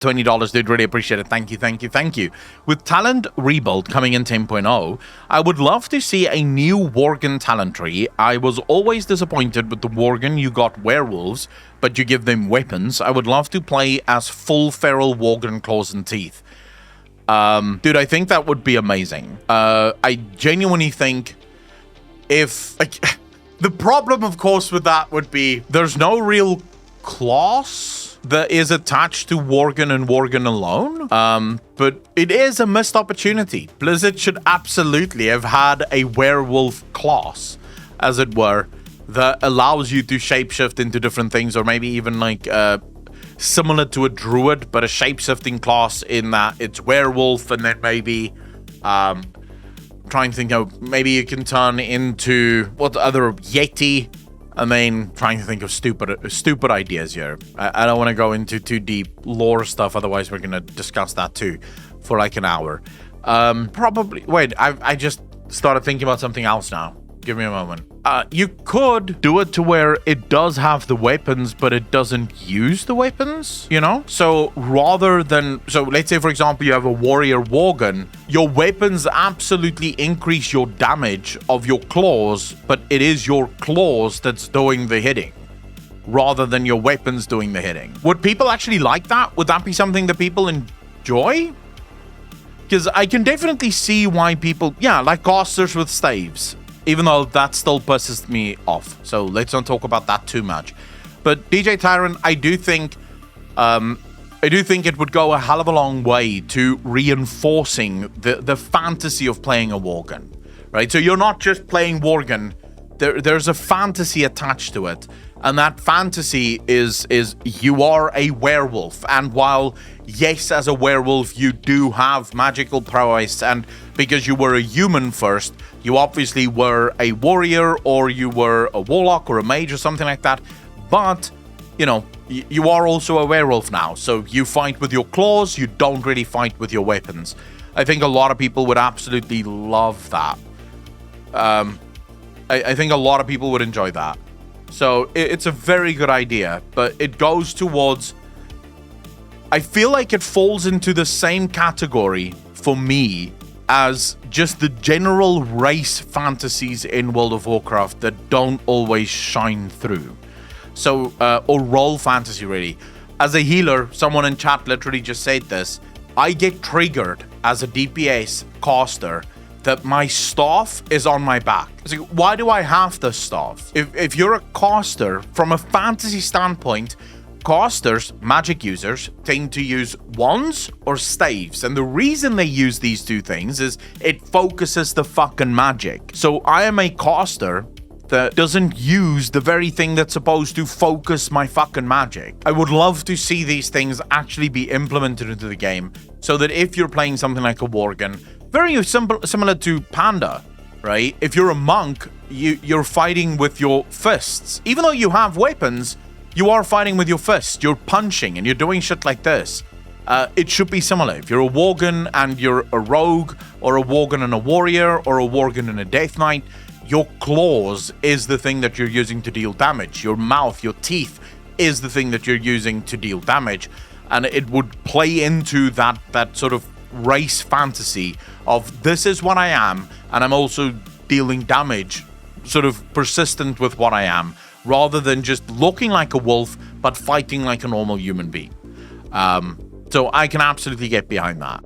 $20, dude. Really appreciate it. Thank you, thank you, thank you. With Talent Rebuild coming in 10.0, I would love to see a new Worgen talent tree. I was always disappointed with the Worgen. You got werewolves, but you give them weapons. I would love to play as full feral Worgen claws and teeth. Dude, I think that would be amazing. I genuinely think if... like, the problem, of course, with that would be there's no real class that is attached to Worgen and Worgen alone. But it is a missed opportunity. Blizzard should absolutely have had a werewolf class, as it were, that allows you to shapeshift into different things, or maybe even like similar to a druid, but a shapeshifting class in that it's werewolf, and then maybe trying to think of, maybe you can turn into what other Yeti. I mean, trying to think of stupid ideas here. I don't want to go into too deep lore stuff, otherwise we're going to discuss that too for like an hour. Probably, wait, I just started thinking about something else now. Give me a moment. You could do it to where it does have the weapons, but it doesn't use the weapons, you know? So rather than... so let's say, for example, you have a warrior Worgen. Your weapons absolutely increase your damage of your claws, but it is your claws that's doing the hitting, rather than your weapons doing the hitting. Would people actually like that? Would that be something that people enjoy? Because I can definitely see why people... yeah, like casters with staves. Even though that still pisses me off. So let's not talk about that too much. But DJ Tyrant, I do think it would go a hell of a long way to reinforcing the fantasy of playing a Worgen, right? So you're not just playing Worgen. There's a fantasy attached to it. And that fantasy is you are a werewolf. And while, yes, as a werewolf, you do have magical prowess, and because you were a human first, you obviously were a warrior, or you were a warlock or a mage or something like that. But, you know, you are also a werewolf now. So you fight with your claws. You don't really fight with your weapons. I think a lot of people would absolutely love that. I think a lot of people would enjoy that. So it's a very good idea, but it goes towards... I feel like it falls into the same category for me as just the general race fantasies in World of Warcraft that don't always shine through. So, or role fantasy, really. As a healer, someone in chat literally just said this. I get triggered as a DPS caster that my staff is on my back. It's like, why do I have this staff? If you're a caster, from a fantasy standpoint, casters, magic users, tend to use wands or staves. And the reason they use these two things is it focuses the fucking magic. So I am a caster that doesn't use the very thing that's supposed to focus my fucking magic. I would love to see these things actually be implemented into the game, so that if you're playing something like a Worgen, very simple, similar to Panda, right? If you're a monk, you're fighting with your fists. Even though you have weapons, you are fighting with your fists. You're punching and you're doing shit like this. It should be similar. If you're a Worgen and you're a rogue, or a Worgen and a warrior, or a Worgen and a death knight, your claws is the thing that you're using to deal damage. Your mouth, your teeth is the thing that you're using to deal damage. And it would play into that sort of race fantasy of this is what I am, and I'm also dealing damage, sort of persistent with what I am, rather than just looking like a wolf but fighting like a normal human being. So I can absolutely get behind that.